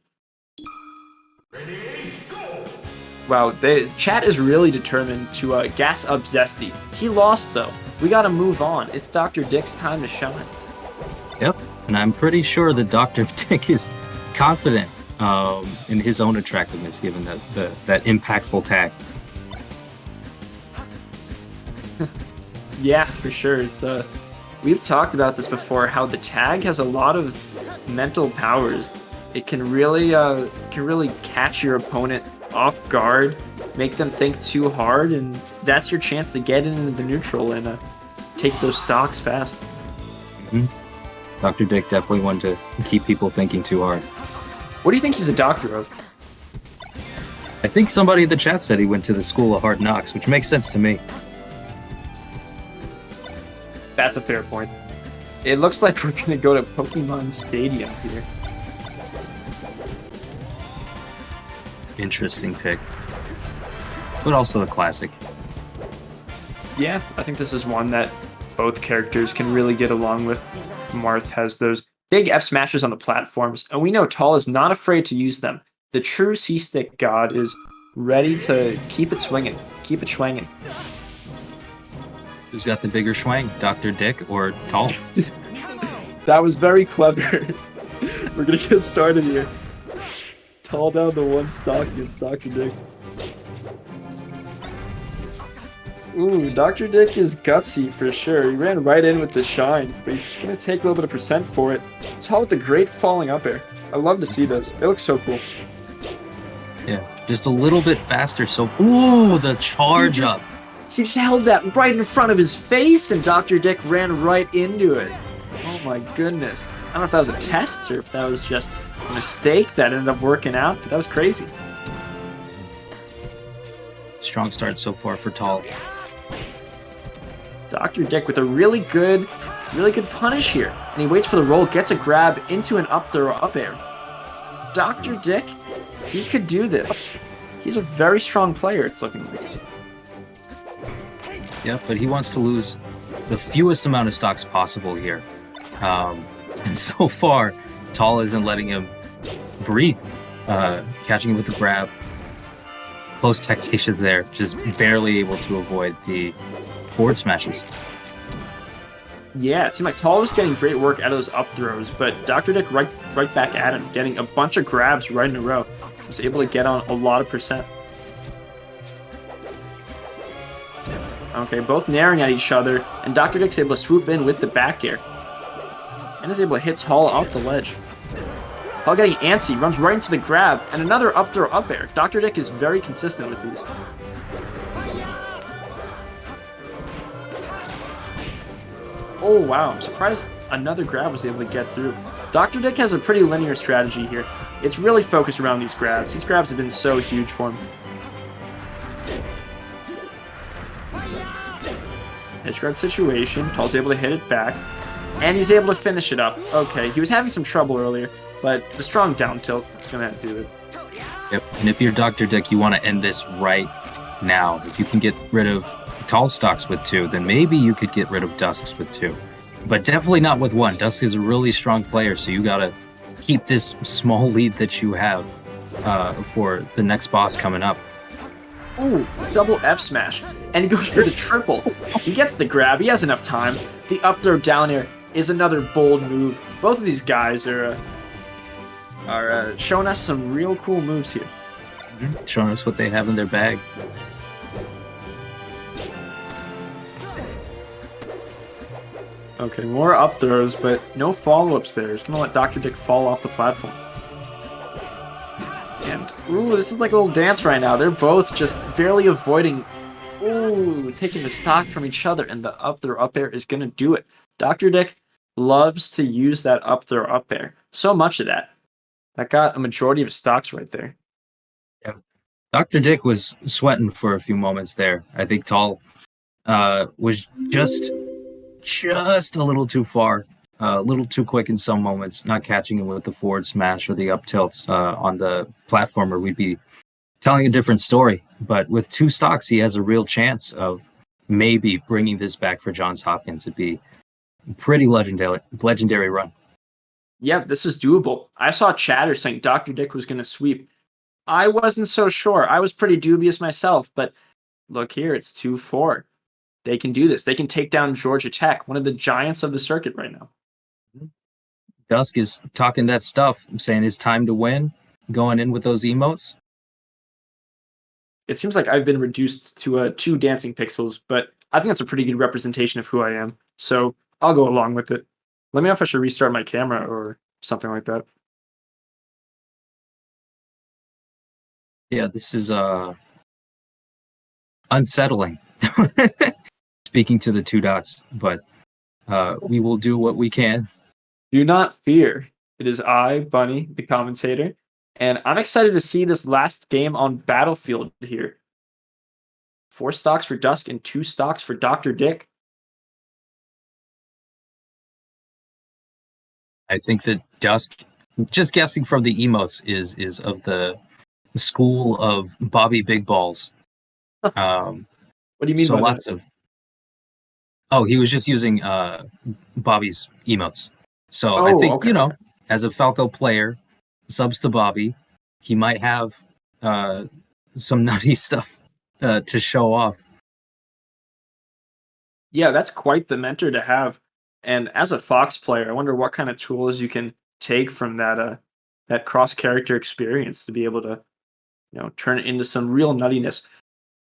A: Wow, the chat is really determined to gas up Zesty. He lost, though. We got to move on. It's Dr. Dick's time to shine.
B: Yep, and I'm pretty sure that Dr. Dick is confident in his own attractiveness, given that impactful tag.
A: Yeah, for sure. It's we've talked about this before, how the tag has a lot of mental powers. It can really catch your opponent off guard, make them think too hard, and that's your chance to get into the neutral and take those stocks fast.
B: Mm-hmm. Dr. Dick definitely wanted to keep people thinking too hard.
A: What do you think he's a doctor of?
B: I think somebody in the chat said he went to the School of Hard Knocks, which makes sense to me.
A: That's a fair point. It looks like we're going to go to Pokemon Stadium here.
B: Interesting pick. But also a classic.
A: Yeah, I think this is one that both characters can really get along with. Marth has those big F smashes on the platforms, and we know Tall is not afraid to use them. The true C-Stick God is ready to keep it swinging, keep it swinging.
B: Who's got the bigger swing, Dr. Dick or Tall?
A: That was very clever. We're gonna get started here. Tall down the 1 stock against Dr. Dick. Ooh, Dr. Dick is gutsy for sure. He ran right in with the shine, but he's gonna take a little bit of percent for it. It's all with the great falling up air. I love to see those. They look so cool.
B: Yeah, just a little bit faster. So, ooh, the charge up.
A: He just held that right in front of his face, and Dr. Dick ran right into it. Oh my goodness. I don't know if that was a test or if that was just a mistake that ended up working out, but that was crazy.
B: Strong start so far for Tall.
A: Dr. Dick with a really good punish here. And he waits for the roll, gets a grab into an up throw up air. Dr. Dick, he could do this. He's a very strong player, it's looking like.
B: Yeah, but he wants to lose the fewest amount of stocks possible here. And so far, Tall isn't letting him breathe. Catching him with the grab. Close tacticians there, just barely able to avoid the forward smashes.
A: Yeah, it seemed like Tall was getting great work out of those up throws, but Dr. Dick right back at him, getting a bunch of grabs right in a row. Was able to get on a lot of percent. Okay, both naring at each other, and Dr. Dick's able to swoop in with the back air. And is able to hit Tall off the ledge. Tall getting antsy, runs right into the grab, and another up throw up air. Dr. Dick is very consistent with these. Oh wow, I'm surprised another grab was able to get through. Dr. Dick has a pretty linear strategy here. It's really focused around these grabs. These grabs have been so huge for him. Edge guard situation, Tall's able to hit it back, and he's able to finish it up. Okay, he was having some trouble earlier, but the strong down tilt is going to do it.
B: Yep, and if you're Dr. Dick, you want to end this right now. If you can get rid of Tall stocks with 2, then maybe you could get rid of Dusks with 2. But definitely not with 1. Dusk is a really strong player, so you got to keep this small lead that you have for the next boss coming up.
A: Ooh, double F smash. And he goes for the triple. He gets the grab. He has enough time. The up throw down air is another bold move. Both of these guys are showing us some real cool moves here.
B: Showing us what they have in their bag.
A: Okay, more up throws, but no follow-ups there. He's going to let Dr. Dick fall off the platform. And, ooh, this is like a little dance right now. They're both just barely avoiding, ooh, taking the stock from each other, and the up throw up air is going to do it. Dr. Dick loves to use that up throw up air. So much of that. That got a majority of his stocks right there.
B: Yeah. Dr. Dick was sweating for a few moments there. I think Tall was just a little too far, a little too quick in some moments, not catching him with the forward smash or the up tilts on the platformer. We'd be telling a different story. But with 2 stocks, he has a real chance of maybe bringing this back for Johns Hopkins. It'd be a pretty legendary run.
A: Yep, this is doable. I saw chatter saying Dr. Dick was going to sweep. I wasn't so sure. I was pretty dubious myself, but look here, it's 2-4. They can do this. They can take down Georgia Tech, one of the giants of the circuit right now.
B: Dusk is talking that stuff, saying it's time to win, going in with those emotes.
A: It seems like I've been reduced to 2 dancing pixels, but I think that's a pretty good representation of who I am. So I'll go along with it. Let me know if I should restart my camera or something like that.
B: Yeah, this is unsettling. Speaking to the 2 dots, but we will do what we can.
A: Do not fear. It is I, Bunny, the commentator, and I'm excited to see this last game on Battlefield here. 4 stocks for Dusk and 2 stocks for Dr. Dick.
B: I think that Dusk, just guessing from the emotes, is of the school of Bobby Big Balls.
A: What do you mean
B: so
A: by
B: lots
A: that?
B: of. Oh, he was just using Bobby's emotes. So I think,
A: okay.
B: As a Falco player, subs to Bobby, he might have some nutty stuff to show off.
A: Yeah, that's quite the mentor to have. And as a Fox player, I wonder what kind of tools you can take from that cross character experience to be able to, turn it into some real nuttiness.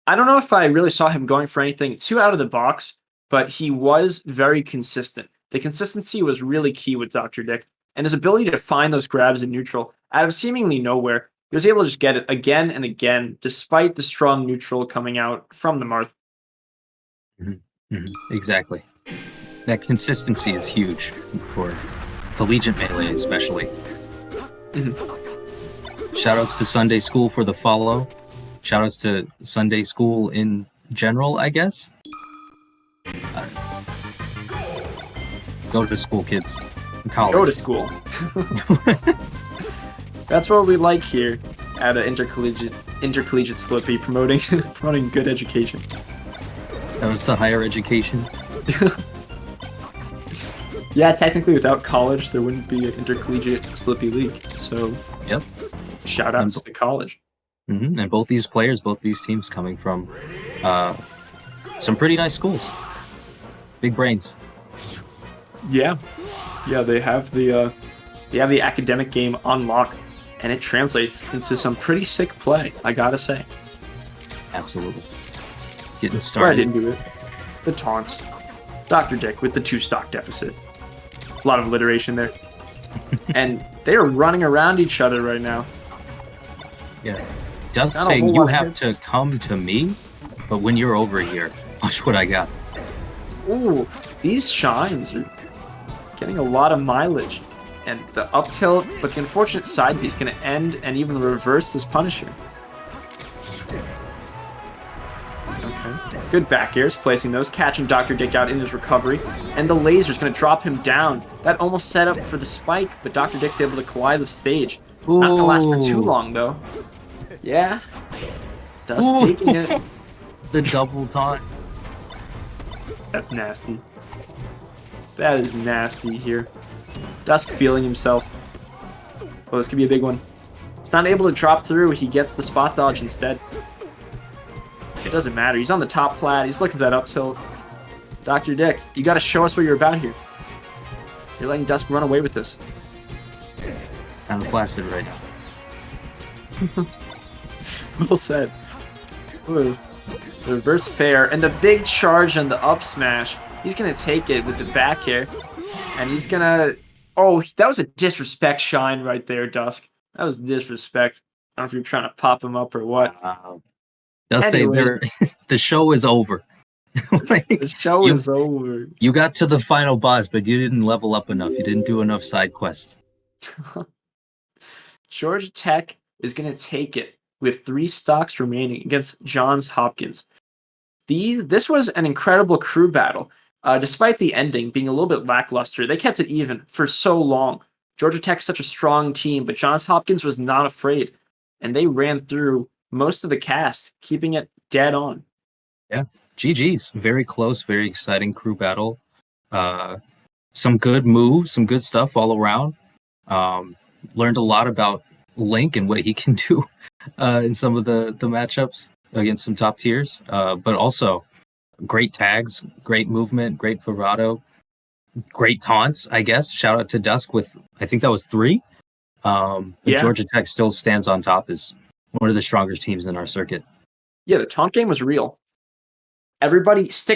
A: I don't know if I really saw him going for anything too out of the box, but he was very consistent. The consistency was really key with Dr. Dick, and his ability to find those grabs in neutral out of seemingly nowhere. He was able to just get it again and again, despite the strong neutral coming out from the Marth.
B: Exactly. That consistency is huge for collegiate melee, especially. Shoutouts to Sunday School for the follow. Shoutouts to Sunday School in general, I guess. Go to school, kids. College.
A: Go to school. That's what we like here at intercollegiate Slippy, promoting good education.
B: That was the higher education.
A: Yeah, technically without college, there wouldn't be an intercollegiate Slippy League. So,
B: yep.
A: Shout out to the college.
B: And both these players, both these teams coming from some pretty nice schools. Big brains.
A: Yeah. Yeah, they have the academic game on lock, and it translates into some pretty sick play, I gotta say.
B: Absolutely. Getting
A: Where I
B: started.
A: didn't do it. The taunts. Dr. Dick with the 2-stock deficit. A lot of alliteration there. And they are running around each other right now.
B: Yeah. Dusk
A: Not a
B: saying
A: whole
B: you
A: lot of
B: have
A: hits.
B: to come to me, but when you're over here, watch what I got.
A: Ooh, these shines are getting a lot of mileage. And the up tilt, but the unfortunate side B is going to end and even reverse this Punisher. Okay. Good back airs, placing those, catching Dr. Dick out in his recovery. And the laser's going to drop him down. That almost set up for the spike, but Dr. Dick's able to collide with stage. Not going to last for too long, though. Yeah. Dust taking it.
B: The double taunt.
A: That's nasty. That is nasty here. Dusk feeling himself. Oh, this could be a big one. He's not able to drop through. He gets the spot dodge instead. It doesn't matter. He's on the top plat. He's looking for that up tilt. Dr. Dick, you got to show us what you're about here. You're letting Dusk run away with this.
B: I'm flaccid right now.
A: Well said. Ooh. The reverse fair and the big charge on the up smash. He's going to take it with the back air. And he's going to... Oh, that was a disrespect shine right there, Dusk. That was disrespect. I don't know if you're trying to pop him up or what.
B: They'll say the show is over.
A: The show is over.
B: You got to the final boss, but you didn't level up enough. You didn't do enough side quests.
A: Georgia Tech is going to take it with 3 stocks remaining against Johns Hopkins. This was an incredible crew battle. Despite the ending being a little bit lackluster, they kept it even for so long. Georgia Tech's such a strong team, but Johns Hopkins was not afraid, and they ran through most of the cast, keeping it dead on.
B: Yeah, GG's. Very close, very exciting crew battle. Some good moves, some good stuff all around. Learned a lot about Link and what he can do in some of the matchups against some top tiers, but also great tags, great movement, great bravado, great taunts, I guess. Shout out to Dusk with, I think that was 3. Georgia Tech still stands on top as one of the strongest teams in our circuit.
A: Yeah, the taunt game was real. Everybody stick